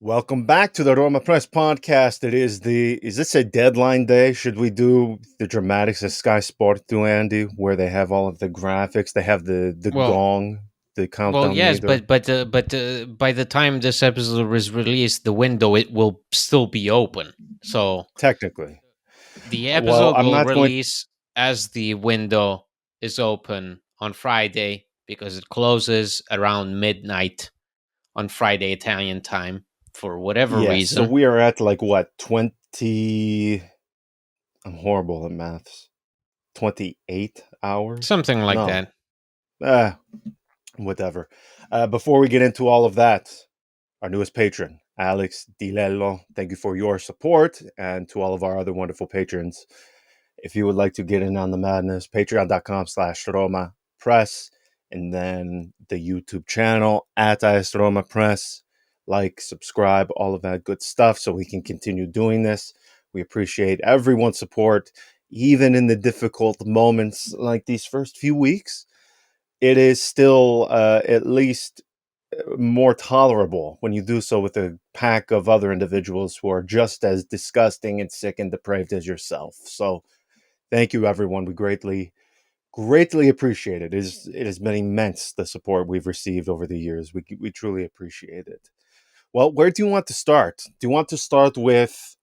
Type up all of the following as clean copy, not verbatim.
Welcome back to the RomaPress podcast. Is this a deadline day? Should we do the dramatics that Sky Sport do, Andy, where they have all of the graphics? They have the Well, gong, the well, countdown yes, meter. but by the time this episode is released, the window it will still be open. So Technically. the Well, episode I'm will not going release as the window is open on Friday because it closes around midnight on Friday Italian time for whatever Yes, so reason. we are at like what, 20. I'm horrible at maths. 28 hours? Something like No. that. Uh, Whatever. Before we get into all of that, our newest patron, Alex Dilello. Thank you for your support, and to all of our other wonderful patrons. If you would like to get in on the madness, patreon.com/RomaPress, and then the YouTube channel at RomaPress. Like, subscribe, all of that good stuff so we can continue doing this. We appreciate everyone's support, even in the difficult moments like these first few weeks. It is still at least more tolerable when you do so with a pack of other individuals who are just as disgusting and sick and depraved as yourself. So thank you, everyone. We greatly appreciate it. It has been immense, the support we've received over the years. We truly appreciate it. Well, where do you want to start? Do you want to start with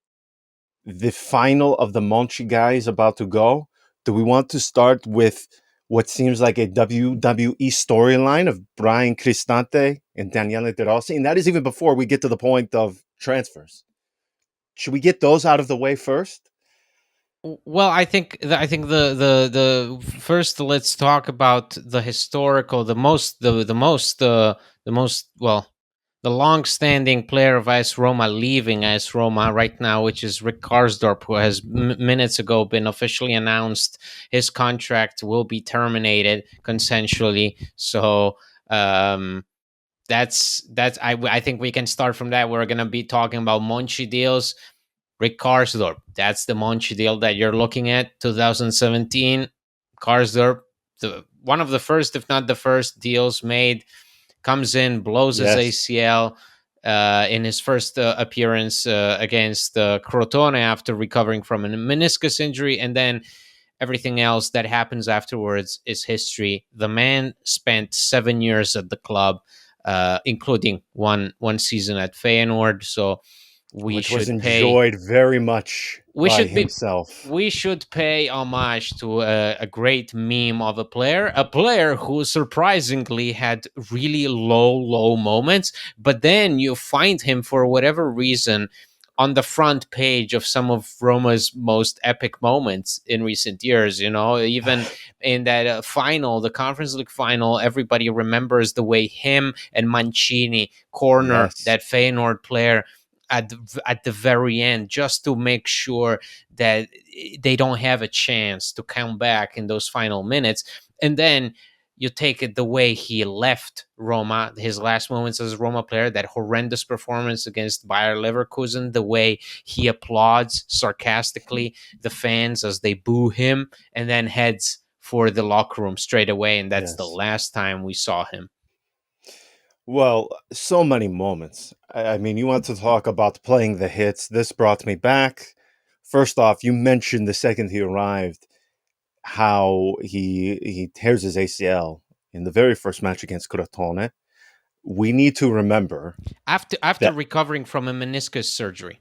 the final of the Monchi guys about to go? Do we want to start with what seems like a WWE storyline of Brian Cristante and Daniele De Rossi? And that is even before we get to the point of transfers. Should we get those out of the way first? Well, I think the first let's talk about the historical, the most well, the long-standing player of AS Roma leaving AS Roma right now, which is Rick Karsdorp, who has minutes ago been officially announced his contract will be terminated consensually. So I think we can start from that. We're gonna be talking about Monchi deals. Rick Karsdorp, that's the Monchi deal that you're looking at. 2017, Karsdorp, one of the first, if not the first, deals made. Comes in, blows his Yes. ACL in his first appearance against Crotone after recovering from a meniscus injury, and then everything else that happens afterwards is history. The man spent 7 years at the club, including one season at Feyenoord. So we Which was should pay enjoyed very much we by should be himself. we should pay homage to a great meme of a player who surprisingly had really low moments, but then you find him for whatever reason on the front page of some of Roma's most epic moments in recent years. You know, even in that final, the Conference League final, everybody remembers the way him and Mancini corner Yes. that Feyenoord player at the very end, just to make sure that they don't have a chance to come back in those final minutes. And then you take it the way he left Roma, his last moments as a Roma player, that horrendous performance against Bayer Leverkusen, the way he applauds sarcastically the fans as they boo him, and then heads for the locker room straight away. And that's the Yes. last time we saw him. Well, so many moments. I mean, you want to talk about playing the hits. This brought me back. First off, you mentioned the second he arrived, how he tears his ACL in the very first match against Crotone. We need to remember After that recovering from a meniscus surgery.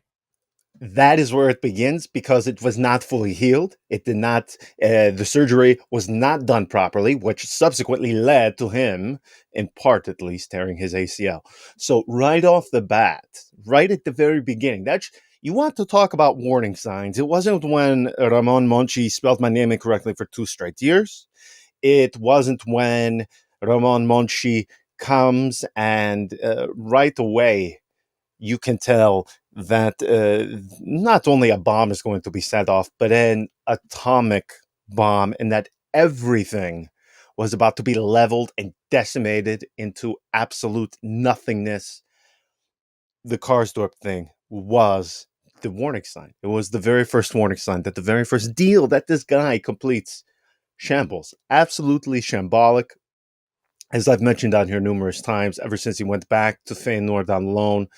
that is where it begins, because it was not fully healed. It did not, the surgery was not done properly, which subsequently led to him, in part at least, tearing his ACL. So right off the bat, right at the very beginning, you want to talk about warning signs. It wasn't when Ramon Monchi spelled my name incorrectly for 2 straight years. It wasn't when Ramon Monchi comes and right away you can tell that not only a bomb is going to be set off, but an atomic bomb, and that everything was about to be leveled and decimated into absolute nothingness. The Karsdorp thing was the warning sign. It was the very first warning sign that the very first deal that this guy completes shambles. Absolutely shambolic. As I've mentioned on here numerous times, ever since he went back to Feyenoord on loan,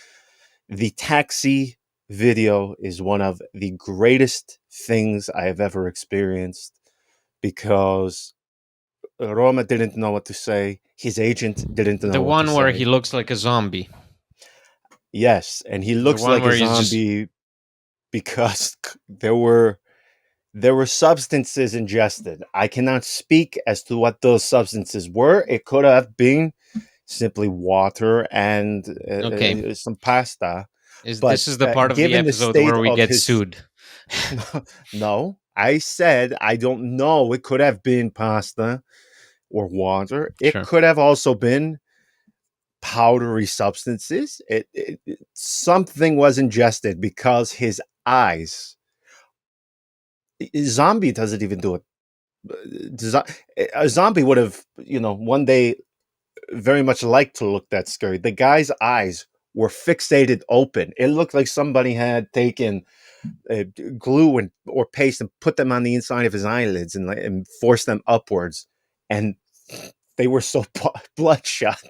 The taxi video is one of the greatest things I have ever experienced because Roma didn't know what to say. His agent didn't The know what to one where say. he looks like a zombie. Yes, and he The looks one like a where he's just zombie because there were substances ingested. I cannot speak as to what those substances were. It could have been simply water and okay. some pasta, Is but this is the part of the given the episode state where we of get his sued? no, I said I don't know. It could have been pasta or water. It Sure. could have also been powdery substances. Something was ingested because his eyes. Zombie doesn't even do it. A zombie would have, one day very much liked to look that scary. The guy's eyes were fixated open. It looked like somebody had taken glue or paste and put them on the inside of his eyelids and forced them upwards, and they were so bloodshot.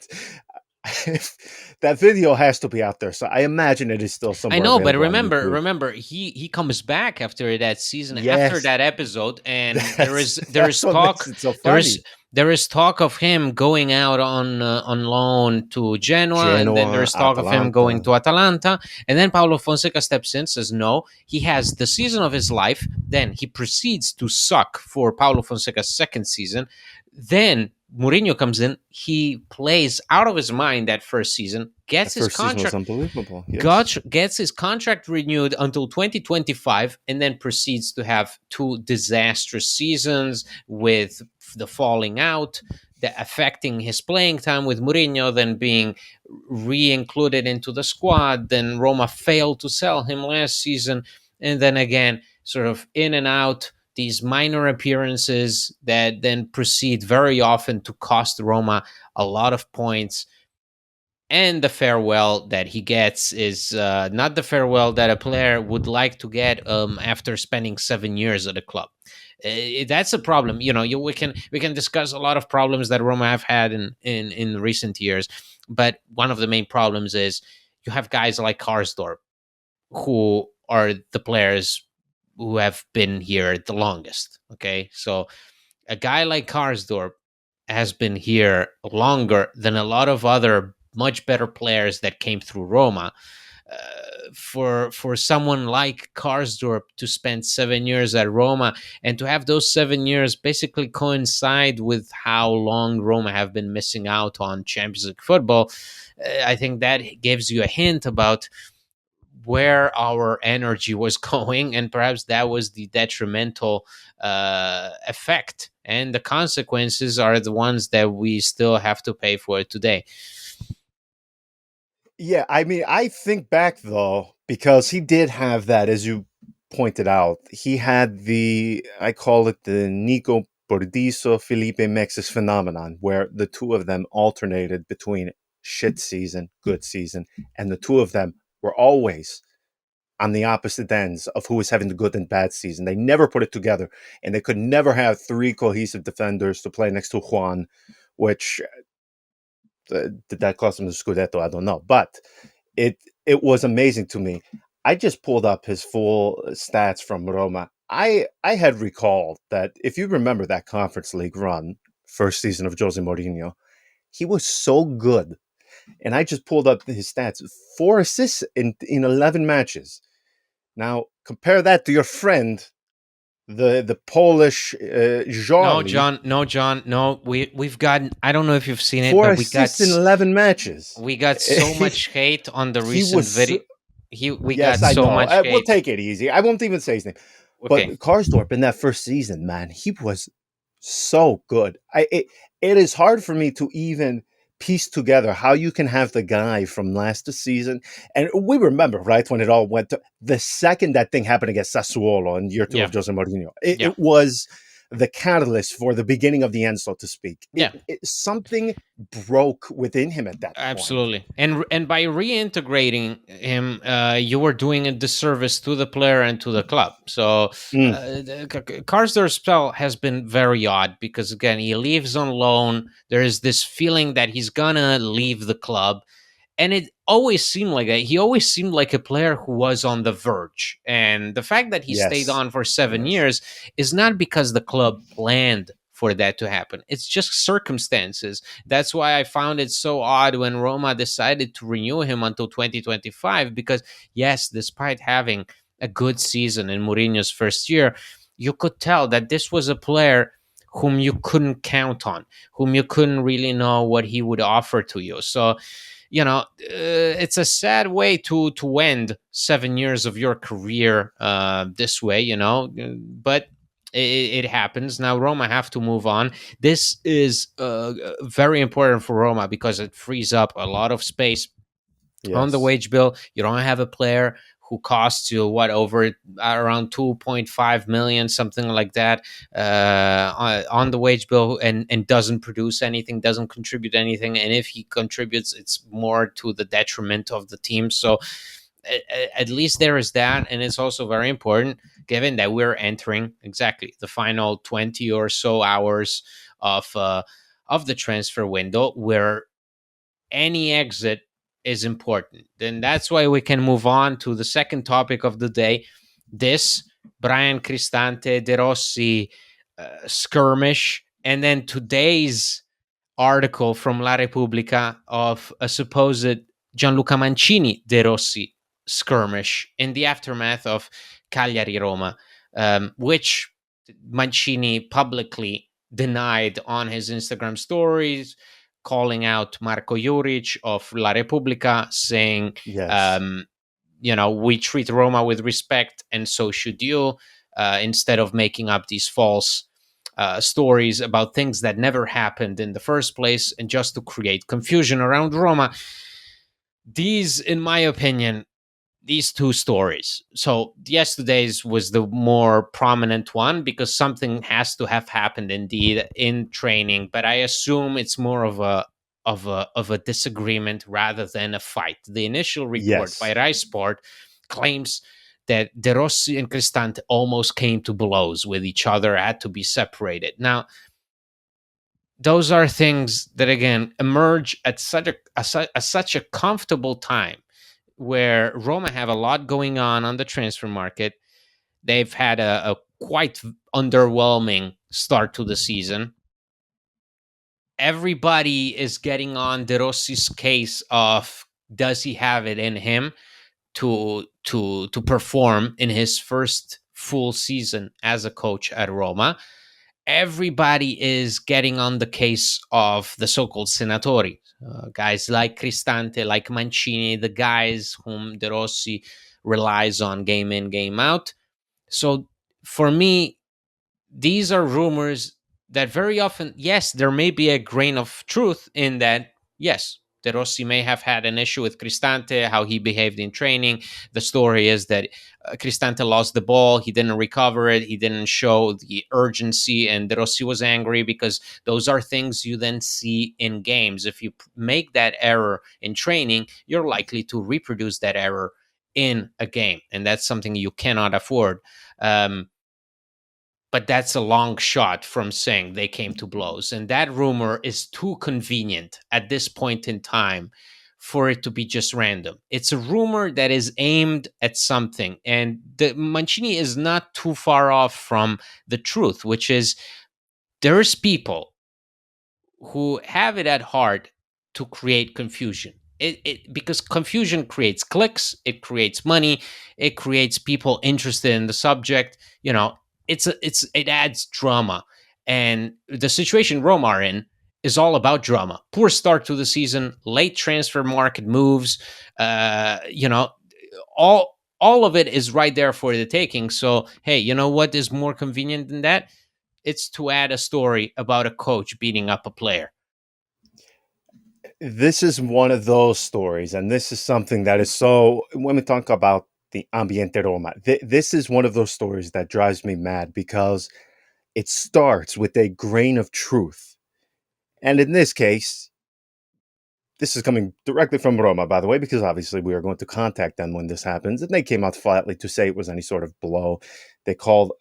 That video has to be out there, so I imagine it is still I somewhere know, but available on remember, YouTube. remember, he comes back after that season, after Yes, that episode, and there that's is there that's is what makes talk, it so there is funny. there is talk of him going out on loan to Genoa, and then Genoa, there's talk of him going Atalanta, to Atalanta, and then Paulo Fonseca steps in, says no, he has the season of his life, then he proceeds to suck for Paulo Fonseca's second season, then Mourinho comes in, he plays out of his mind that first season, that gets his first season was contract unbelievable. Yes, gets his contract renewed until 2025 and then proceeds to have two disastrous seasons with the falling out, the affecting his playing time with Mourinho, then being re-included into the squad. Then Roma failed to sell him last season, and then again, sort of in and out. These minor appearances that then proceed very often to cost Roma a lot of points, and the farewell that he gets is not the farewell that a player would like to get after spending 7 years at a club. That's a problem. We can discuss a lot of problems that Roma have had in recent years, but one of the main problems is you have guys like Karsdorp who are the players who have been here the longest. Okay, so a guy like Karsdorp has been here longer than a lot of other much better players that came through Roma. For someone like Karsdorp to spend 7 years at Roma and to have those 7 years basically coincide with how long Roma have been missing out on Champions League football, I think that gives you a hint about where our energy was going, and perhaps that was the detrimental effect, and the consequences are the ones that we still have to pay for today. yeah. I mean, I think back though because he did have that, as you pointed out. He had I call it the Nico Bordiso Felipe Mexis phenomenon, where the two of them alternated between shit season, good season, and the two of them were always on the opposite ends of who was having the good and bad season. They never put it together, and they could never have three cohesive defenders to play next to Juan, which did that cost him the Scudetto? I don't know, but it it was amazing to me. I just pulled up his full stats from Roma. I had recalled that if you remember that Conference League run, first season of Jose Mourinho, he was so good. And I just pulled up his stats: 4 assists in 11 matches. Now compare that to your friend, the Polish No, Jolly. John. No, John. No, we've gotten. I don't know if you've seen it, Four but assists in 11 matches. we got so much hate on the He recent was video. We got Yes, I so know. much We'll hate. take it easy. I won't even say his name. But Okay, Karsdorp in that first season, man, he was so good. It is hard for me to even piece together how you can have the guy from last season. And we remember, right, when it all went to the second that thing happened against Sassuolo in year two yeah, of Jose Mourinho. It, yeah, it was the catalyst for the beginning of the end, so to speak. yeah. Something broke within him at that point. Absolutely, and by reintegrating him, you were doing a disservice to the player and to the club. So, Mm. Karsdorp's spell has been very odd because again he leaves on loan. There is this feeling that he's gonna leave the club, And it always seemed like that. He always seemed like a player who was on the verge. And the fact that he stayed Yes. on for 7 years Yes. is not because the club planned for that to happen. It's just circumstances. That's why I found it so odd when Roma decided to renew him until 2025. Because, yes, despite having a good season in Mourinho's first year, you could tell that this was a player whom you couldn't count on, whom you couldn't really know what he would offer to you. So, it's a sad way to end 7 years of your career this way, but it happens. Now Roma have to move on. This is very important for Roma because it frees up a lot of space on the Yes. wage bill. You don't have a player who costs you what, over around 2.5 million, something like that, on the wage bill, and doesn't produce anything, doesn't contribute anything, and if he contributes, it's more to the detriment of the team. So at least there is that. And it's also very important, given that we're entering exactly the final 20 or so hours of the transfer window, where any exit is important. Then that's why we can move on to the second topic of the day. This Brian Cristante De Rossi skirmish, and then today's article from La Repubblica of a supposed Gianluca Mancini De Rossi skirmish in the aftermath of Cagliari Roma, which Mancini publicly denied on his Instagram stories, calling out Marco Juric of La Repubblica, saying, Yes. um, we treat Roma with respect, and so should you, instead of making up these false stories about things that never happened in the first place, and just to create confusion around Roma. These, in my opinion, these two stories. So yesterday's was the more prominent one because something has to have happened indeed in training, but I assume it's more of a disagreement rather than a fight. The initial report by Yes. Rai Sport claims that De Rossi and Cristante almost came to blows with each other, had to be separated. Now, those are things that again emerge at such a comfortable time where Roma have a lot going on the transfer market. They've had a quite underwhelming start to the season. Everybody is getting on De Rossi's case of, does he have it in him to perform in his first full season as a coach at Roma. Everybody is getting on the case of the so-called senatori, guys like Cristante, like Mancini, the guys whom De Rossi relies on game in, game out. So for me, these are rumors that very often, yes, there may be a grain of truth in that. Yes, De Rossi may have had an issue with Cristante, how he behaved in training. The story is that Cristante lost the ball, he didn't recover it, he didn't show the urgency, and De Rossi was angry because those are things you then see in games. If you make that error in training, you're likely to reproduce that error in a game, and that's something you cannot afford. But that's a long shot from saying they came to blows. And that rumor is too convenient at this point in time for it to be just random. It's a rumor that is aimed at something. And the Mancini is not too far off from the truth, which is there's people who have it at heart to create confusion. Because confusion creates clicks, it creates money, it creates people interested in the subject. It adds drama, and the situation Roma are in is all about drama. Poor start to the season, late transfer market moves. All of it is right there for the taking. So hey, you know what is more convenient than that? It's to add a story about a coach beating up a player. This is one of those stories, and this is something that is so. When we talk about the ambiente Roma, this is one of those stories that drives me mad because it starts with a grain of truth. And in this case, this is coming directly from Roma, by the way, because obviously we are going to contact them when this happens, and they came out flatly to say it was any sort of blow. They called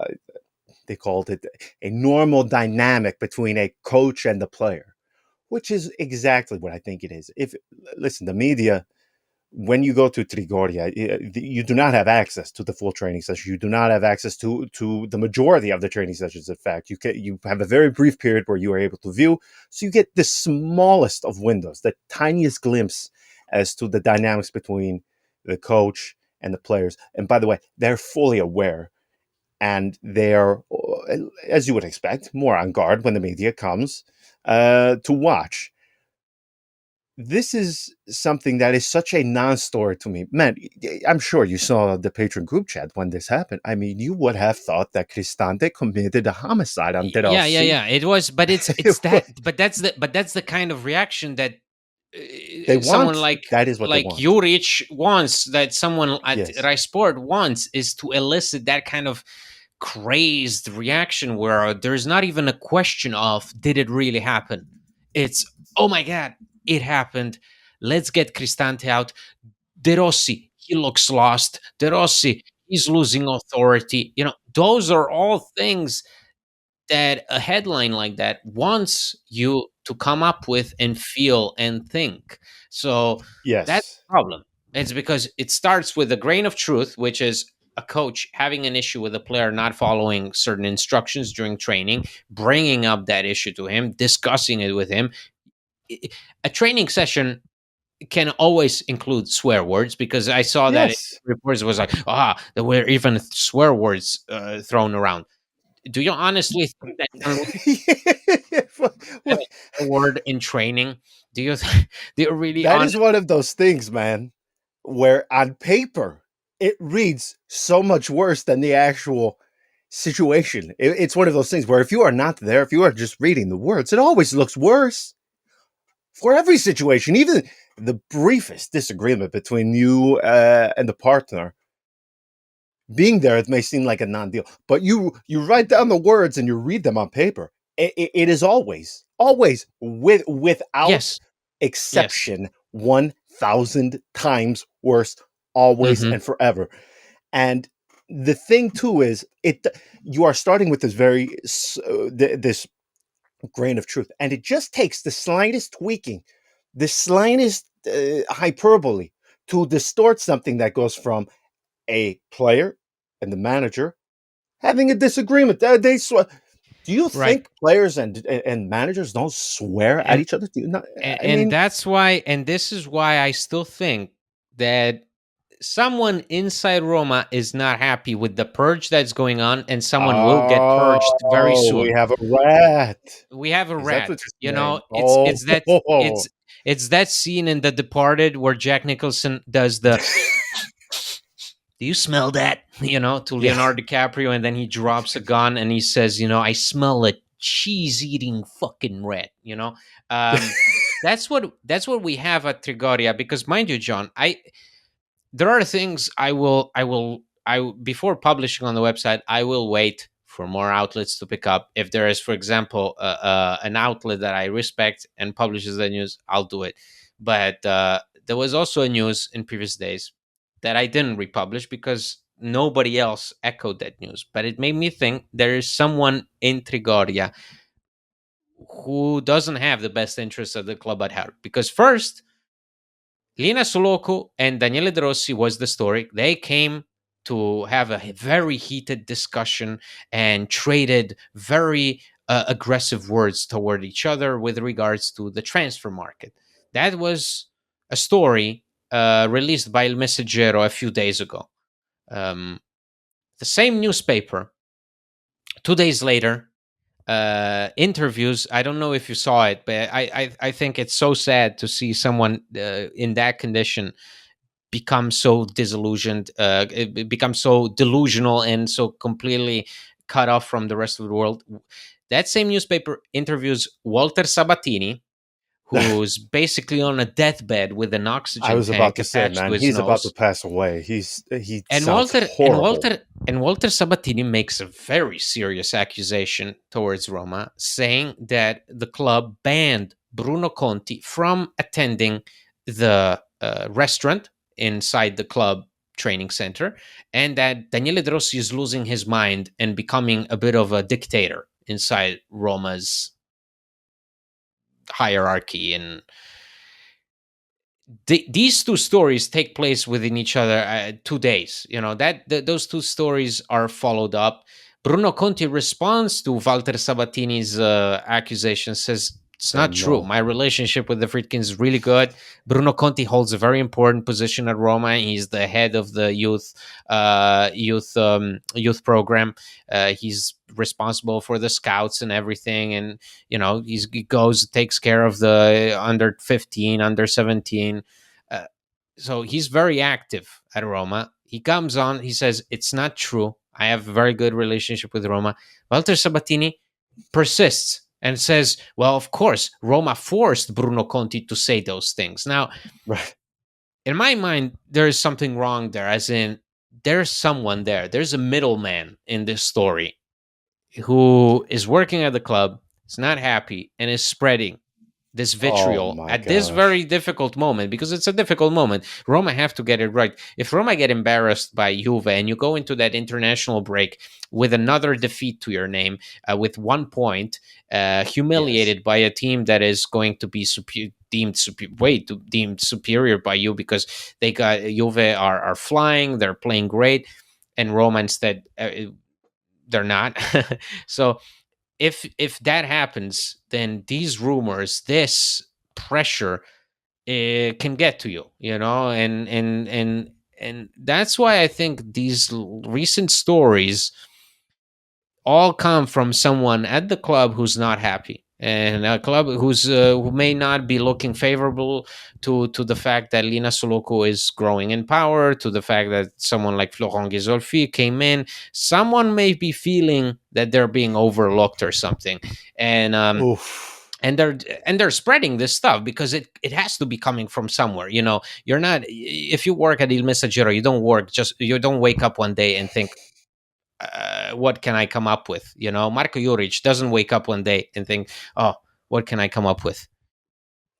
they called it a normal dynamic between a coach and the player. which is exactly what I think it is. If listen, the media, when you go to Trigoria, you do not have access to the full training session. You do not have access to the majority of the training sessions. In fact, you have a very brief period where you are able to view, so you get the smallest of windows, the tiniest glimpse as to the dynamics between the coach and the players. And by the way, they're fully aware, and they're, as you would expect, more on guard when the media comes to watch. This is something that is such a non-story to me. Man, I'm sure you saw the patron group chat when this happened. I mean, you would have thought that Cristante committed a homicide on De Yeah, yeah, Rossi. yeah. It was, but it's that, but that's the kind of reaction that They someone want, that is what they like want. Juric wants, that someone at Yes. Sport wants, is to elicit that kind of crazed reaction where there's not even a question of did it really happen. It's, oh my god, it happened. Let's get Cristante out. De Rossi, he looks lost. De Rossi, he's losing authority. Those are all things that a headline like that wants you to come up with and feel and think. So that's Yes. the problem. It's because it starts with a grain of truth, which is a coach having an issue with a player not following certain instructions during training, bringing up that issue to him, discussing it with him. A training session can always include swear words, because I saw that Yes. reports was like, there were even swear words thrown around. Do you honestly think that can lead to a word in training? Do you do you really That honest? is one of those things, man, where on paper it reads so much worse than the actual situation. It's one of those things where if you are not there, if you are just reading the words, it always looks worse for every situation, even the briefest disagreement between you and the partner. Being there, it may seem like a non-deal, but you write down the words and you read them on paper. It is always without Yes, yes. exception 1,000 times worse, always Hmm. and forever. And the thing too is, you are starting with this this grain of truth, and it just takes the slightest tweaking, the slightest hyperbole to distort something that goes from a player and the manager having a disagreement. They swear. Do you Right. think players and managers don't swear at And, each other? Do you not? I and mean, that's why, and this is why I still think that someone inside Roma is not happy with the purge that's going on, and someone will get purged very oh, we soon. have a rat. We have a Is that what rat. you're saying? It's Oh, it's that it's that scene in The Departed where Jack Nicholson does the "Do you smell that?" to yeah. Leonardo DiCaprio, and then he drops a gun and he says, "I smell a cheese-eating fucking rat." That's what we have at Trigoria. Because, mind you, John, I there are things before publishing on the website, I will wait for more outlets to pick up. If there is, for example, an outlet that I respect and publishes the news, I'll do it. But there was also a news in previous days that I didn't republish because nobody else echoed that news. But it made me think there is someone in Trigoria who doesn't have the best interests of the club at heart. Because first, Lina Soloku and Daniele De Rossi was the story. They came to have a very heated discussion and traded very aggressive words toward each other with regards to the transfer market. That was a story released by El Messaggero a few days ago. Um, the same newspaper, 2 days later, interviews. I don't know if you saw it, but I think it's so sad to see someone in that condition become so disillusioned, become so delusional, and so completely cut off from the rest of the world. That same newspaper interviews Walter Sabatini, who's basically on a deathbed with an I oxygen was about tank to say, attached to man, his he's about to nose. pass away. He And sounds Walter and horrible. Walter and Walter Sabatini makes a very serious accusation towards Roma, saying that the club banned Bruno Conti from attending the restaurant inside the club training center, and that Daniele De Rossi is losing his mind and becoming a bit of a dictator inside Roma's hierarchy. And these two stories take place within each other 2 days. Those two stories are followed up. Bruno Conti responds to Walter Sabatini's accusation, says it's Oh not true. no. My relationship with the Friedkins is really good. Bruno Conti holds a very important position at Roma. He's the head of the youth program. He's responsible for the scouts and everything, and he goes, takes care of the under 15, under 17. uh, so he's very active at Roma. He comes on, he says it's not true, I have a very good relationship with Roma. Walter Sabatini persists and says, well, of course Roma forced Bruno Conti to say those things. Now, Right. in my mind, there is something wrong there, as in there's someone there, there's a middleman in this story who is working at the club, is not happy, and is spreading this Oh vitriol my at this very gosh. difficult moment, because it's a difficult moment. Roma have to get it right. If Roma get embarrassed by Juve and you go into that international break with another defeat to your name, with 1 point, Yes. humiliated by a team that is going to be deemed superior by you, because they got Juve are flying, they're playing great, and Roma instead, they're not. So if that happens, then these rumors, this pressure, can get to you, and that's why I think these recent stories all come from someone at the club who's not happy, and a club who may not be looking favorable to the fact that Lina Soloco is growing in power, to the fact that someone like Florent Ghisolfi came in. Someone may be feeling that they're being overlooked or something, and Oof. and they're and they're spreading this stuff because it has to be coming from somewhere. You're not, if you work at Il Messaggero, you don't wake up one day and think, what can I come up with? Marko Juric doesn't wake up one day and think, oh, what can I come up with?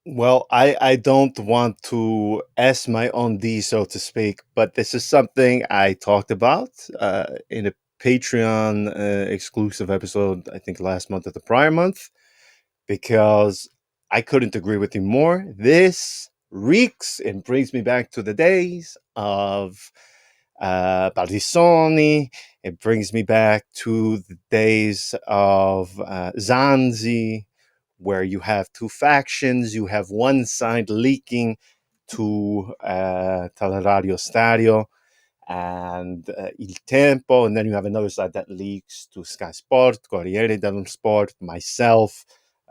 Well, I don't want to S my own D, so to speak, but this is something I talked about in a Patreon exclusive episode, I think last month or the prior month, because I couldn't agree with you more. This reeks and brings me back to the days of Baldissoni. It brings me back to the days of Zanzi, where you have two factions. You have one side leaking to Teleradio Stadio and Il Tempo, and then you have another side that leaks to Sky Sport, Corriere dello Sport, myself,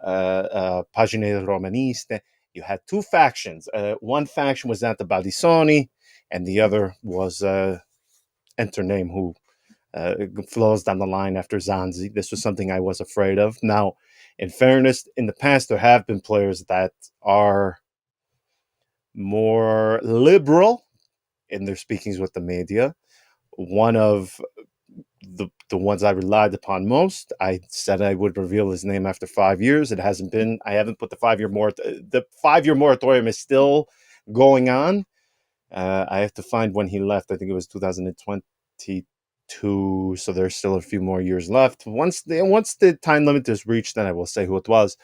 Pagine Romaniste. You had two factions. One faction was that the Baldissoni, and the other was enter name who flows down the line after Zanzi. This was something I was afraid of. Now, in fairness, in the past, there have been players that are more liberal in their speakings with the media. One of the ones I relied upon most, I said I would reveal his name after 5 years. It hasn't been. I haven't put the 5 year moratorium is still going on. I have to find when he left. I think it was 2022. So there's still a few more years left. Once the time limit is reached, then I will say who it was.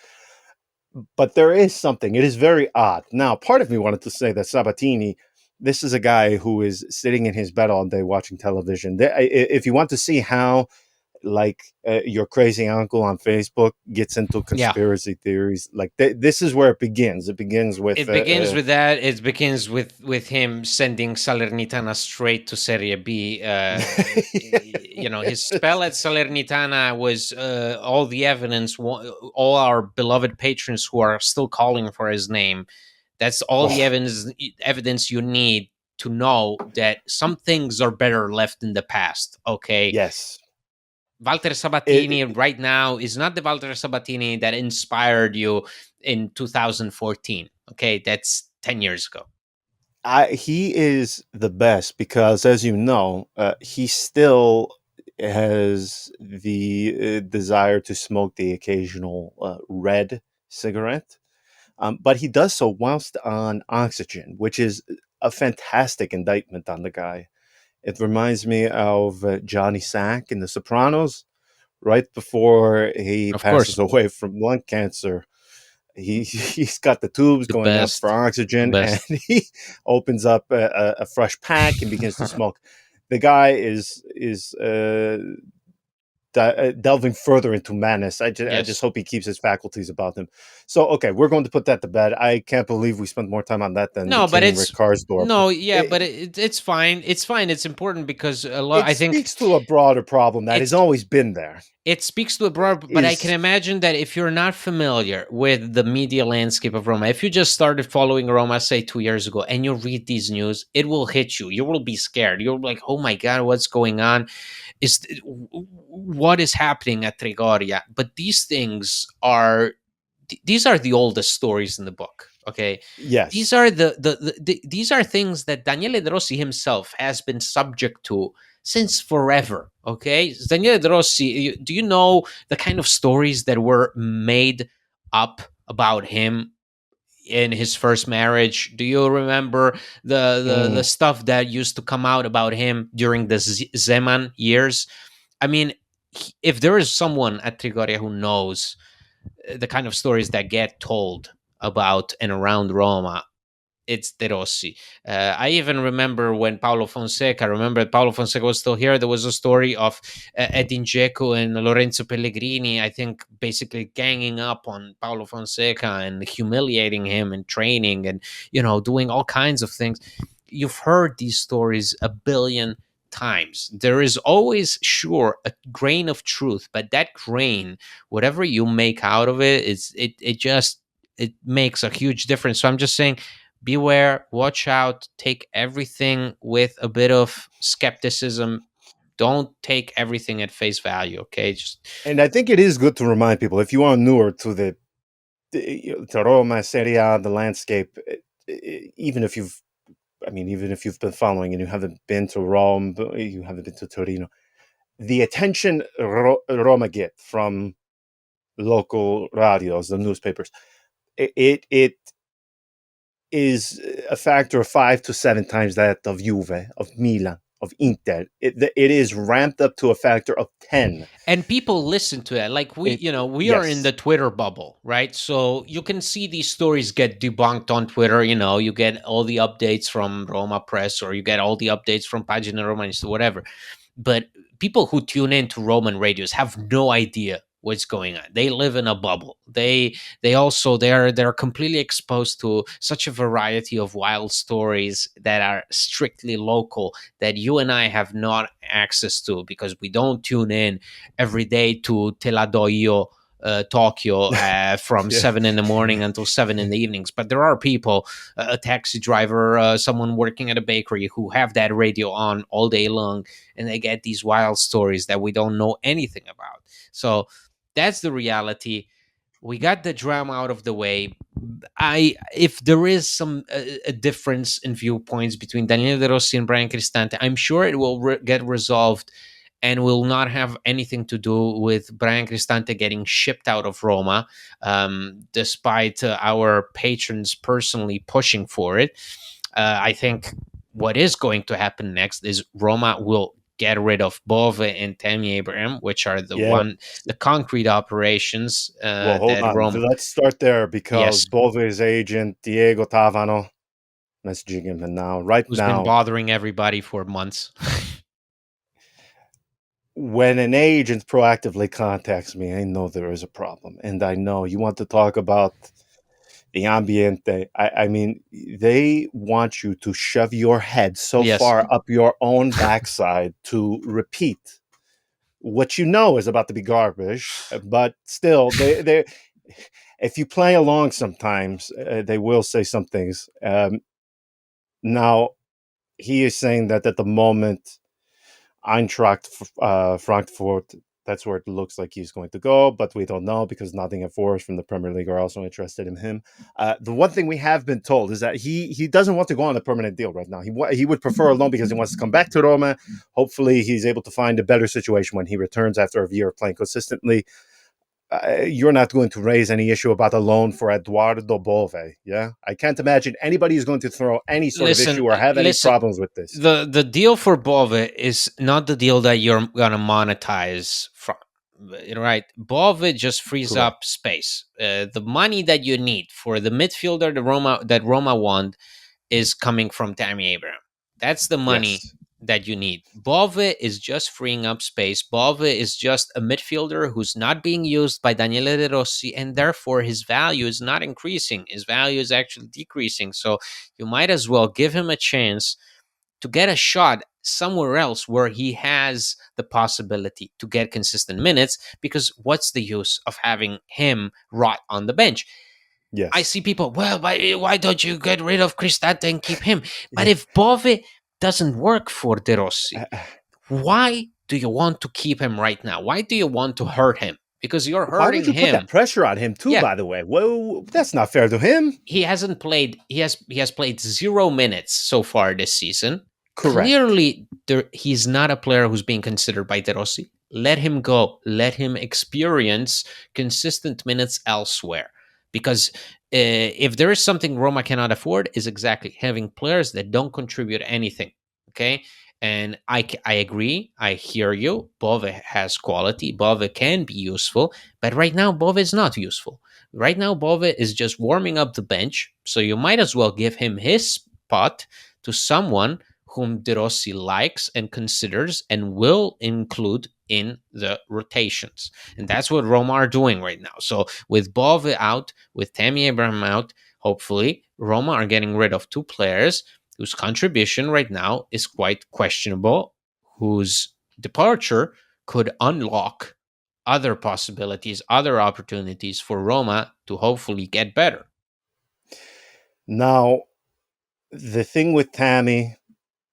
But there is something. It is very odd. Now, part of me wanted to say that Sabatini, this is a guy who is sitting in his bed all day watching television. If you want to see how, like, your crazy uncle on Facebook gets into Yeah, conspiracy theories, like this is where it begins. It begins with it begins with that. It begins with him sending Salernitana straight to Serie B. His spell at Salernitana was, all the evidence. All our beloved patrons who are still calling for his name. That's all the oh, evidence you need to know that some things are better left in the past. Okay, yes. Walter Sabatini It, right now is not the Walter Sabatini that inspired you in 2014. Okay, that's 10 years ago. he is the best because, as you know, he still has the desire to smoke the occasional red cigarette, but he does so whilst on oxygen, which is a fantastic indictment on the guy. It reminds me of Johnny Sack in The Sopranos, right before he Of passes course. away from lung cancer. He's got the tubes The going up for best. The oxygen, and best. he opens up a fresh pack and begins to smoke. The guy is delving further into madness. I just Yes. hope he keeps his faculties about him. So okay, we're going to put that to bed. I can't believe we spent more time on that than the No, but King Rick it's Karsdorp. no, yeah, but It, it's fine. It's fine. It's important because a lot. it I think speaks to a broader problem that has it's always been there. it speaks to a broad, but I can Is imagine that if you're not familiar with the media landscape of Roma, if you just started following Roma, say 2 years ago, and you read these news, it will hit you. You will be scared. You're like, oh my God, what's going on? Is what is happening at Trigoria? But these are the oldest stories in the book. Okay, these yes, are these are things that Daniele De Rossi himself has been subject to since forever. Okay, Daniele De Rossi, do you know the kind of stories that were made up about him in his first marriage? Do you remember the mm, stuff that used to come out about him during the Zeman years? I mean, if there is someone at Trigoria who knows the kind of stories that get told about and around Roma, it's De Rossi. I even remember when Paolo Fonseca, remember Paolo Fonseca was still here, there was a story of Edin Dzeko and Lorenzo Pellegrini, I think basically ganging up on Paolo Fonseca and humiliating him and training and, doing all kinds of things. You've heard these stories a billion times. There is always, sure, a grain of truth, but that grain, whatever you make out of it, it makes a huge difference. So I'm just saying, beware, watch out, take everything with a bit of skepticism. Don't take everything at face value, okay? Just and I think it is good to remind people if you are newer to to Roma, Serie A, the landscape. Even if you've been following and you haven't been to Rome, you haven't been to Torino, the attention Roma get from local radios, the newspapers, it is a factor of 5 to 7 times that of Juve, of Milan, of Inter. It is ramped up to a factor of 10. and people listen to that. Like we are in the Yes, Twitter bubble, right? So you can see these stories get debunked on Twitter. You get all the updates from RomaPress, or you get all the updates from Pagina Romanista, whatever. But people who tune into Roman radios have no idea what's going on. They live in a bubble. They're completely exposed to such a variety of wild stories that are strictly local, that you and I have not access to, because we don't tune in every day to Te la do io, Tokyo, from yeah, 7 in the morning until 7 in the evenings. But there are people, a taxi driver, someone working at a bakery, who have that radio on all day long, and they get these wild stories that we don't know anything about. So that's the reality. We got the drama out of the way. If there is a difference in viewpoints between Daniele De Rossi and Brian Cristante, I'm sure it will get resolved, and will not have anything to do with Brian Cristante getting shipped out of Roma, despite our patrons personally pushing for it. I think what is going to happen next is Roma will get rid of Bove and Tammy Abraham, which are yeah. the concrete operations Well, hold that on. Roma. Let's start there because Yes, Bove's agent Diego Tavano messaging him, and right who's been now, bothering everybody for months. when an agent proactively contacts me, I know there is a problem, and I know you want to talk about the ambiente. I mean, they want you to shove your head so Yes, far up your own backside to repeat what you know is about to be garbage, but still, they if you play along, sometimes they will say some things. Now, he is saying that at the moment, Eintracht Frankfurt, that's where it looks like he's going to go, but we don't know because Nottingham Forest from the Premier League are also interested in him. The one thing we have been told is that he doesn't want to go on a permanent deal right now. He would prefer a loan because he wants to come back to Roma. Hopefully, he's able to find a better situation when he returns after a year of playing consistently. You're not going to raise any issue about a loan for Edoardo Bove. Yeah, I can't imagine anybody is going to throw any sort of listen, issue or have any listen. problems with this. The deal for Bove is not the deal that you're gonna monetize from. right? Bove just frees Correct. up space. The money that you need for the midfielder, that Roma want, is coming from Tammy Abraham. That's the money Yes. that you need. Bove is just freeing up space. Bove is just a midfielder who's not being used by Daniele De Rossi, and therefore his value is not increasing. His value is actually decreasing. So you might as well give him a chance to get a shot somewhere else where he has the possibility to get consistent minutes, because what's the use of having him rot on the bench? I Yes. see people, well, why don't you get rid of Cristante and keep him? But Yeah. if Bove doesn't work for De Rossi, Uh, why do you want to keep him right now? Why do you want to hurt him? Because you're Why would hurting you put that him. pressure on him too, Yeah, by the way? Well, that's not fair to him. he hasn't played. He has played 0 minutes so far this season. Correct. Clearly, he's not a player who's being considered by De Rossi. Let him go. Let him experience consistent minutes elsewhere. Because if there is something Roma cannot afford, is exactly having players that don't contribute anything. Okay. And I agree. I hear you. Bove has quality. Bove can be useful. But right now, Bove is not useful. Right now, Bove is just warming up the bench. So you might as well give him his spot to someone whom De Rossi likes and considers and will include in the rotations. And that's what Roma are doing right now. So with Bove out, with Tammy Abraham out, hopefully Roma are getting rid of two players whose contribution right now is quite questionable, whose departure could unlock other possibilities, other opportunities for Roma to hopefully get better. Now, the thing with Tammy,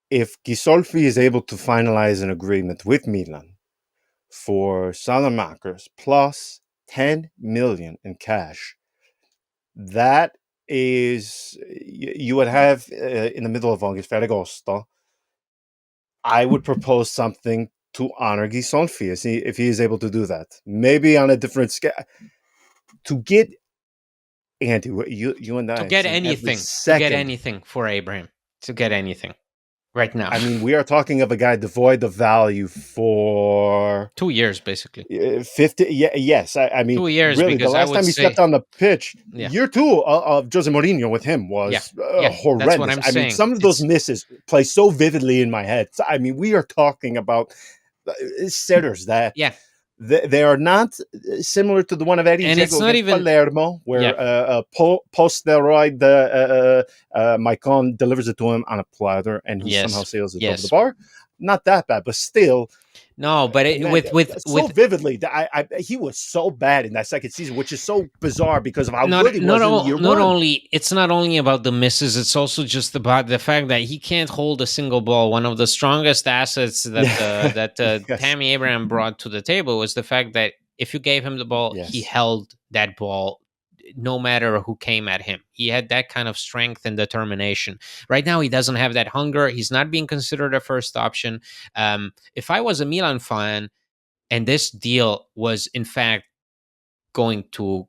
if Gisolfi is able to finalize an agreement with Milan for Saelemaekers plus 10 million in cash, that is, you would have in the middle of August, Ferragosto, I would propose something to honor Gisolfi if he is able to do that. Maybe on a different scale. To get Andy, you and I To have get seen every anything, second. for Abraham, to get anything right now. I mean, we are talking of a guy devoid of value for 2 years, basically. 50. Yeah, yes. I mean, 2 years, really, the because I last would time he stepped say, on the pitch, yeah, year two of Jose Mourinho with him yeah, was yeah. That's what horrendous. I'm I mean, saying. some of those It's misses play so vividly in my head. I mean, we are talking about sitters that yeah, they are not similar to the one of Eddie and it's Dzeko not against even, Palermo, yeah, where post-steroid Maicon delivers it to him on a platter and he somehow yes, sails it over the yes. bar. Not that bad, but still, No, but man, so with vividly, he was so bad in that second season, which is so bizarre because of how good he was in year not one. only, it's not only about the misses, it's also just about the fact that he can't hold a single ball. One of the strongest assets that Yes, Tammy Abraham brought to the table was the fact that if you gave him the ball, he yes. held that ball no matter who came at him. He had that kind of strength and determination. Right now, he doesn't have that hunger. He's not being considered a first option. If I was a Milan fan and this deal was in fact going to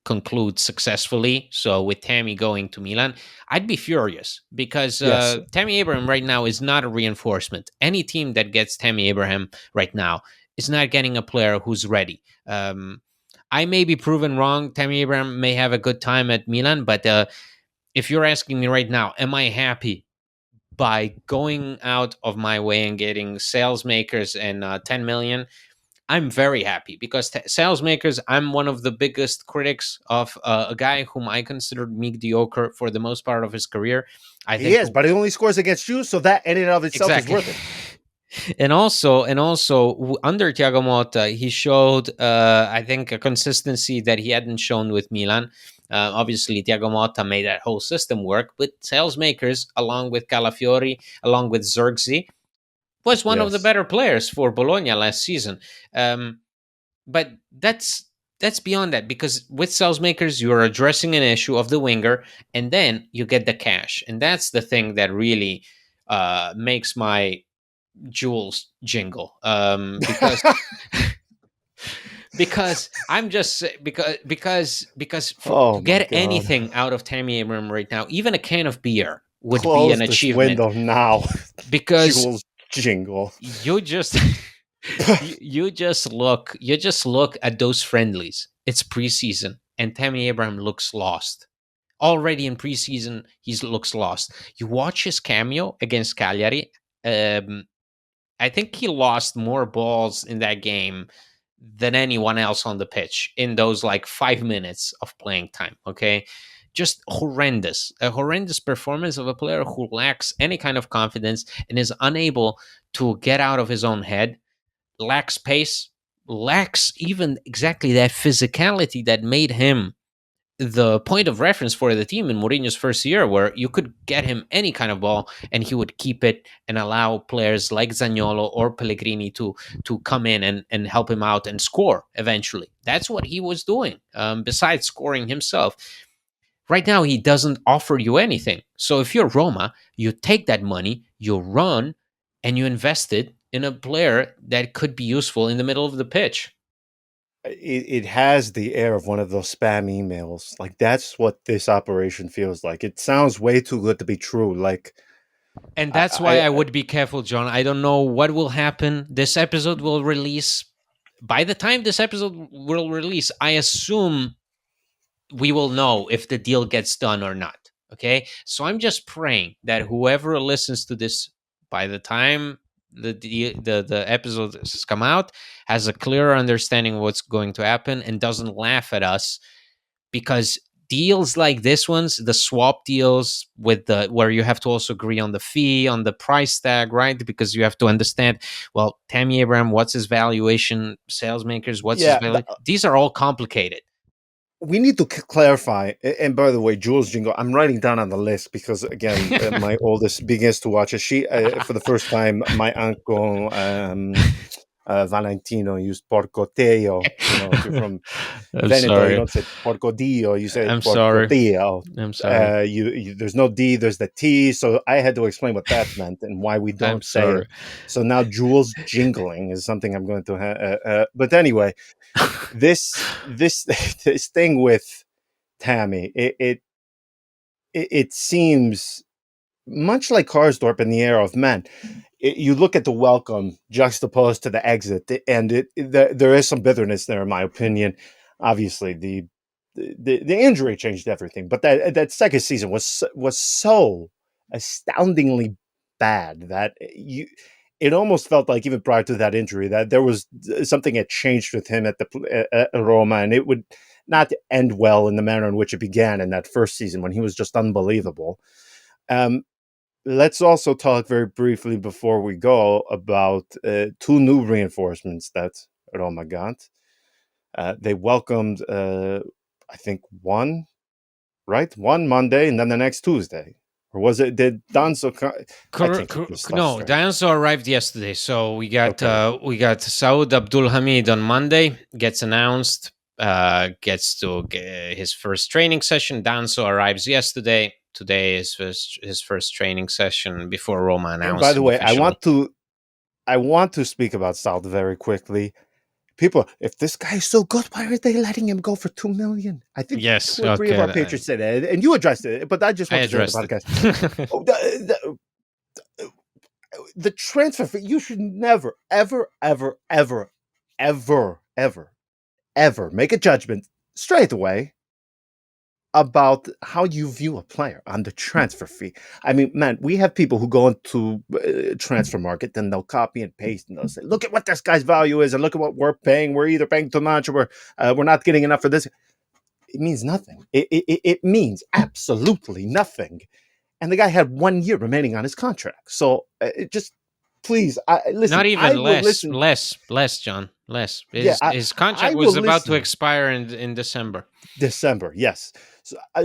conclude successfully, so with Tammy going to Milan, I'd be furious, because Yes. Tammy Abraham right now is not a reinforcement. Any team that gets Tammy Abraham right now is not getting a player who's ready. I may be proven wrong. Tammy Abraham may have a good time at Milan, but if you're asking me right now, am I happy by going out of my way and getting Saelemaekers and 10 million? I'm very happy, because Saelemaekers, I'm one of the biggest critics of a guy whom I considered mediocre for the most part of his career. I He think is, but he only scores against you, so that in and of itself is exactly. worth it. And also under Thiago Motta, he showed I think a consistency that he hadn't shown with Milan. Obviously, Thiago Motta made that whole system work, but Saelemaekers, along with Calafiori, along with Zirkzee, was one of the Yes. better players for Bologna last season. Um, but that's beyond that, because with Saelemaekers you're addressing an issue of the winger, and then you get the cash, and that's the thing that really makes my jewels jingle, because I'm just Oh to my get God. anything out of Tammy Abraham right now, even a can of beer would be Close an this achievement, window now. because Jules jingle. you just you just look at those friendlies. It's preseason, and Tammy Abraham looks lost. Already in preseason, he looks lost. You watch his cameo against Cagliari. Um, I think he lost more balls in that game than anyone else on the pitch in those like 5 minutes of playing time. Okay. Just horrendous, a horrendous performance of a player who lacks any kind of confidence and is unable to get out of his own head, lacks pace, lacks even exactly that physicality that made him the point of reference for the team in Mourinho's first year, where you could get him any kind of ball and he would keep it and allow players like Zaniolo or Pellegrini to come in and help him out and score eventually. That's what he was doing, besides scoring himself. Right now, he doesn't offer you anything. So if you're Roma, you take that money, you run, and you invest it in a player that could be useful in the middle of the pitch. It has the air of one of those spam emails. Like that's what this operation feels like. It sounds way too good to be true. Like And I, that's why I I would be careful, John. I don't know what will happen. This episode will release. By the time this episode will release, I assume we will know if the deal gets done or not. Okay. So I'm just praying that whoever listens to this by the time the episode has come out has a clearer understanding of what's going to happen and doesn't laugh at us, because deals like this ones, the swap deals with the where you have to also agree on the fee, on the price tag, right? Because you have to understand, well, Tammy Abraham, what's his valuation? Saelemaekers, what's his yeah, value? These are all complicated. we need to clarify. And by the way, Jules Jingle, I'm writing down on the list because again, my oldest begins to watch it. She for the first time, my uncle Valentino used porco teo. You know, if you're from I'm Veneto, you sorry. don't say porco dio, you say I'm porco sorry. teo. I'm sorry. There's no D, there's the T. So I had to explain what that meant and why we I'm don't say sorry. it. So now Jules jingling is something I'm going to but anyway, this this thing with Tammy, it seems much like Karsdorp in the era of men. You look at the welcome juxtaposed to the exit, and there is some bitterness there, in my opinion. Obviously, the injury changed everything, but that second season was so astoundingly bad that it almost felt like even prior to that injury that there was something had changed with him at Roma, and it would not end well in the manner in which it began in that first season when he was just unbelievable. Um, let's also talk very briefly before we go about two new reinforcements that Roma got. They welcomed, I think, one Monday and then the next Tuesday. Or was it, did Danzo, I can't keep this stuff No, straight. Danso arrived yesterday, so Okay. we got Saud Abdulhamid on Monday. Gets announced, gets to get his first training session. Danso arrives yesterday. Today is his first training session before Roma And by announced the him way, officially. I want to speak about South very quickly. People, if this guy is so good, why are they letting him go for 2 million? I think two Yes, or three of our okay, patrons said it, and you addressed it, but I just I want to say on the addressed it. podcast. Oh, the transfer fee, you should never, ever, ever, ever, ever, ever, ever make a judgment straight away about how you view a player on the transfer fee. I mean, man, we have people who go into transfer market and they'll copy and paste and they'll say, "Look at what this guy's value is, and look at what we're paying. We're either paying too much or we're not getting enough for this." It means nothing. It means absolutely nothing. And the guy had 1 year remaining on his contract. So just please, listen. Not even I will less, listen. less, John, less. Yeah, His I contract will was about to listen. expire in December. December, yes.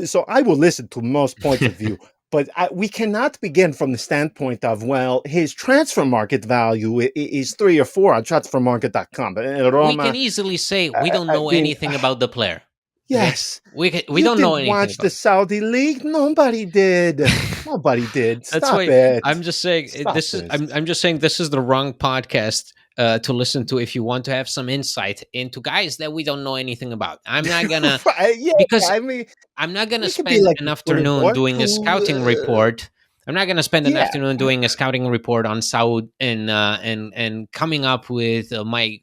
So I will listen to most points of view, but we cannot begin from the standpoint of, well, his transfer market value is 3 or 4 on transfermarket.com. But We can Roma easily say we don't know being, anything about the player. Okay, yes, we you don't know didn't anything watch the about. Saudi league. Nobody did. Nobody did. That's Stop why it. I'm just saying Stop this is. this. I'm just saying this is the wrong podcast to listen to if you want to have some insight into guys that we don't know anything about. I'm not gonna Right, yeah, because I mean, I'm not gonna we could be spend like an the afternoon Boulevard doing a scouting to report I'm not going to spend an Yeah, afternoon doing a scouting report on Saud and coming up with my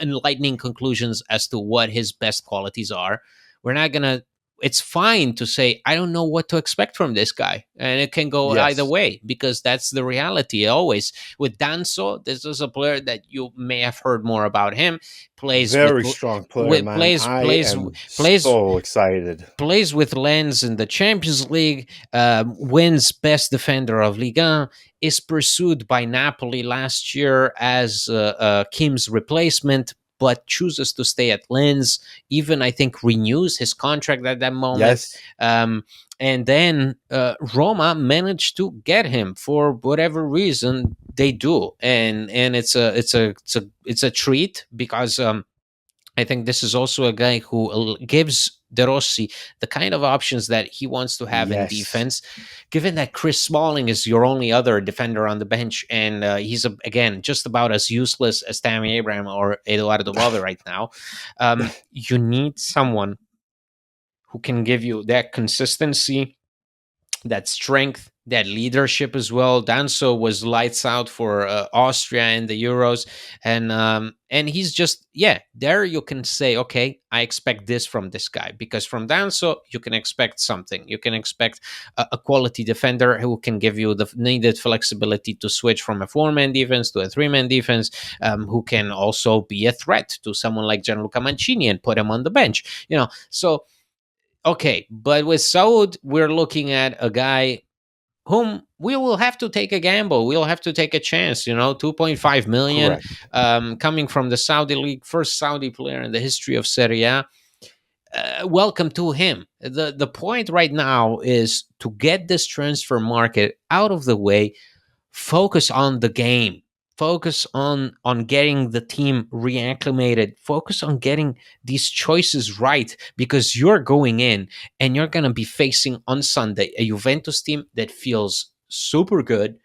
enlightening conclusions as to what his best qualities are. We're not going to. It's fine to say I don't know what to expect from this guy, and it can go either yes, way because that's the reality. Always with Danso, this is a player that you may have heard more about him. Plays very strong player, with man. plays I plays am plays so excited. plays with Lens in the Champions League, wins Best Defender of Ligue 1, is pursued by Napoli last year as Kim's replacement, but chooses to stay at Lens. Even, I think, renews his contract at that moment. Yes, Um, and then Roma managed to get him for whatever reason they do, and it's a treat because I think this is also a guy who gives De Rossi the kind of options that he wants to have in yes, defense. Given that Chris Smalling is your only other defender on the bench, and he's again just about as useless as Tammy Abraham or Edoardo Bove right now, you need someone who can give you that consistency, that strength, that leadership as well. Danso was lights out for Austria in the Euros, and he's just there. You can say, okay, I expect this from this guy because from Danso you can expect something. You can expect a quality defender who can give you the needed flexibility to switch from a four-man defense to a three-man defense, who can also be a threat to someone like Gianluca Mancini and put him on the bench. So okay, but with Saud, we're looking at a guy whom we will have to take a gamble. We'll have to take a chance. 2.5 million, correct. coming from the Saudi league, first Saudi player in the history of Serie A. Welcome to him. The point right now is to get this transfer market out of the way, focus on the game, focus on getting the team reacclimated, focus on getting these choices right, because you're going in and you're going to be facing on Sunday a Juventus team that feels super good, They're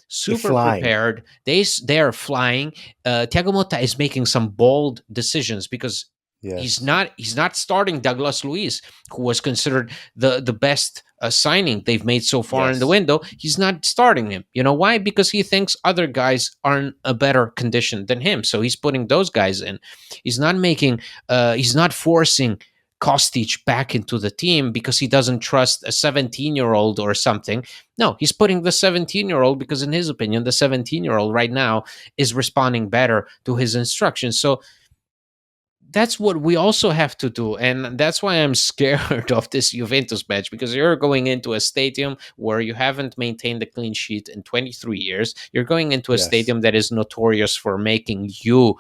super flying. prepared. They're flying. Thiago Motta is making some bold decisions because he's Yes, not he's not starting Douglas Luiz, who was considered the best signing they've made so far in the yes, window. He's not starting him. You know why? Because he thinks other guys are in a better condition than him, so he's putting those guys in. He's not forcing Kostic back into the team because he doesn't trust a 17-year-old or something. No, he's putting the 17-year-old because, in his opinion, the 17-year-old right now is responding better to his instructions. So that's what we also have to do. And that's why I'm scared of this Juventus match, because you're going into a stadium where you haven't maintained a clean sheet in 23 years. You're going into a yes, stadium that is notorious for making you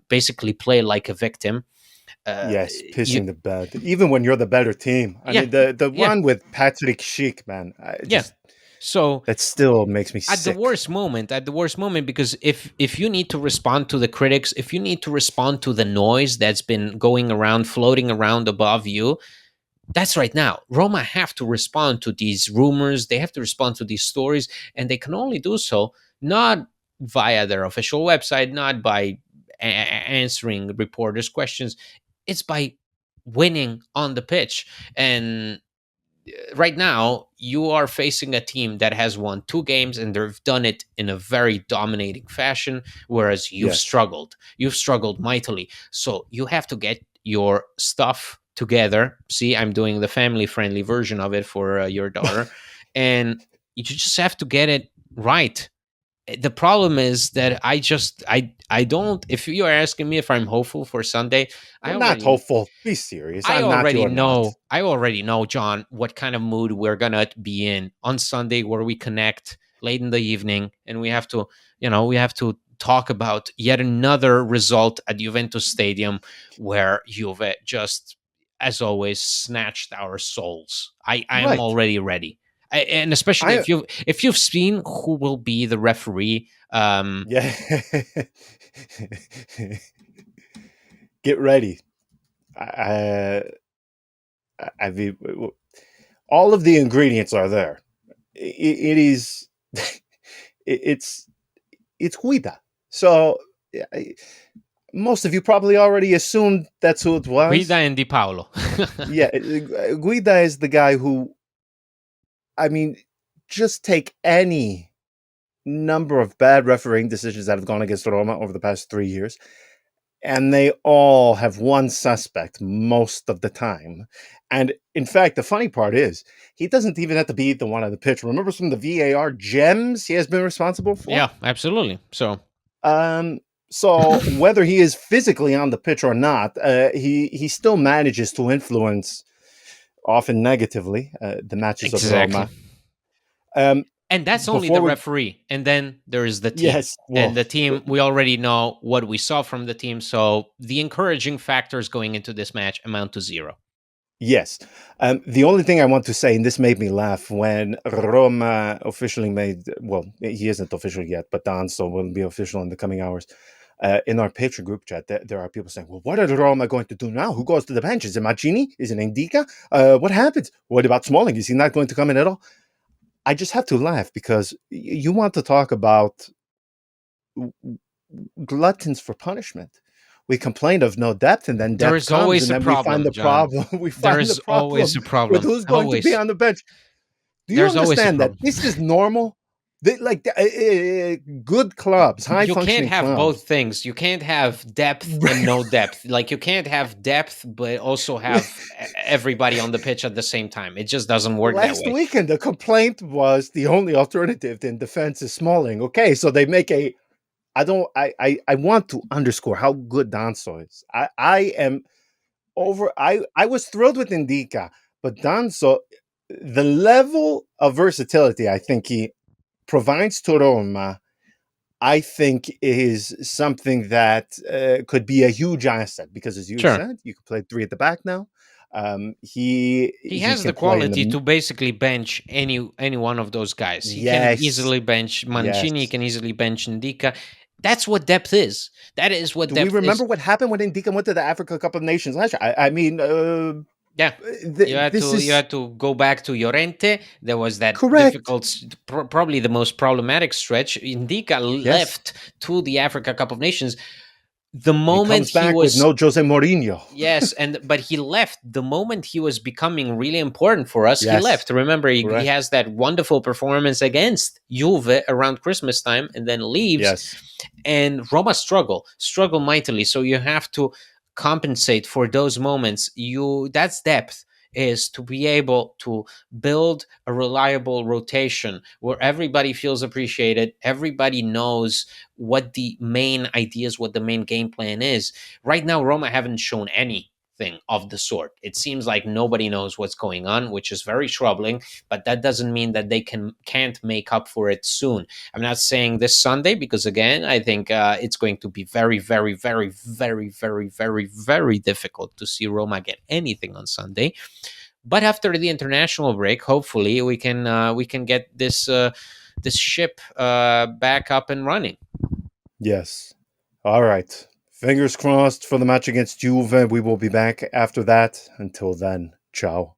basically play like a victim. Uh, yes. you, Pissing the bed, even when you're the better team. I yeah, mean, the yeah, one with Patrick Schick, man. I yeah. just So that still makes me at the sick. worst moment, because if you need to respond to the critics, if you need to respond to the noise that's been going around, floating around above you, that's right now. Roma have to respond to these rumors. They have to respond to these stories, and they can only do so not via their official website, not by answering reporters' questions. It's by winning on the pitch. And right now, you are facing a team that has won two games and they've done it in a very dominating fashion, whereas you've Yes, struggled. You've struggled mightily. So you have to get your stuff together. See, I'm doing the family friendly version of it for your daughter. And you just have to get it right. The problem is that I don't. If you are asking me if I'm hopeful for Sunday, I I'm not already hopeful. Be serious. I I'm not. already You're not. know. I already know, John, what kind of mood we're gonna be in on Sunday, where we connect late in the evening, and we have to talk about yet another result at Juventus Stadium, where Juve just, as always, snatched our souls. I am Right. already ready, and especially I if you've seen who will be the referee. yeah. Get ready. I, I mean, all of the ingredients are there. It is. It's Guida. So most of you probably already assumed that's who it Guida was. and Di Paolo. Yeah, Guida is the guy who. I mean, just take any number of bad refereeing decisions that have gone against Roma over the past 3 years, and they all have one suspect most of the time. And in fact, the funny part is he doesn't even have to be the one on the pitch. Remember some of the VAR gems he has been responsible for? Yeah, absolutely. So Um, so whether he is physically on the pitch or not, he still manages to influence, often negatively, the matches of exactly. Roma. Um, And that's only before the we, referee. And then there is the team. yes, well, And the team, we already know what we saw from the team. So the encouraging factors going into this match amount to zero. yes. The only thing I want to say, and this made me laugh, when Roma officially made, well, he isn't official yet, but Danso will be official in the coming hours. In our Patreon group chat, there are people saying, well, what are Roma going to do now? Who goes to the bench? Is it Mancini? Is it Indica? What happens? What about Smalling? Is he not going to come in at all? I just have to laugh because you want to talk about gluttons for punishment. We complained of no depth, and then There depth is comes, always and a then we find problem, the John. problem. We There find the is problem always a with problem. who's going to be Always. on the bench. Do you There's always a understand that problem. this is normal? Good clubs, high You can't functioning have both clubs. things. You can't have depth and no depth. Like you can't have depth but also have everybody on the pitch at the same time. It just doesn't work that Last way. weekend, the complaint was the only alternative in defense is Smalling. Okay, so they make a. I don't. I want to underscore how good Danso is. I am over. I was thrilled with Indica, but Danso, the level of versatility I think he provides to Roma, I think is something that could be a huge asset because, as you Sure. said, you can play three at the back now. He He has the can play in quality the to basically bench any one of those guys. He can yes, easily bench yes. Mancini, he can easily bench Ndika. That's what depth is. That is what Do we depth remember is. what happened when Indika went to the Africa Cup of Nations last year? I mean, Yeah. this You is had to go back to Llorente. There was that correct. difficult, probably the most problematic stretch. Indica Yes, left to the Africa Cup of Nations the he moment comes he back with was. no Jose Mourinho. Yes, and but he left the moment he was becoming really important for us. He Yes, left. Remember, he correct. has that wonderful performance against Juve around Christmas time, and then leaves. Yes, And Roma struggle mightily. So you have to compensate for those moments. That's depth, is to be able to build a reliable rotation where everybody feels appreciated, everybody knows what the main ideas, what the main game plan is. Right now, Roma haven't shown anything of the sort. It seems like nobody knows what's going on, which is very troubling, but that doesn't mean that they can't make up for it soon. I'm not saying this Sunday because, again, I think it's going to be very, very, very, very, very, very, very difficult to see Roma get anything on Sunday. But after the international break, hopefully we can get this ship back up and running. yes. All right. Fingers crossed for the match against Juve. We will be back after that. Until then, ciao.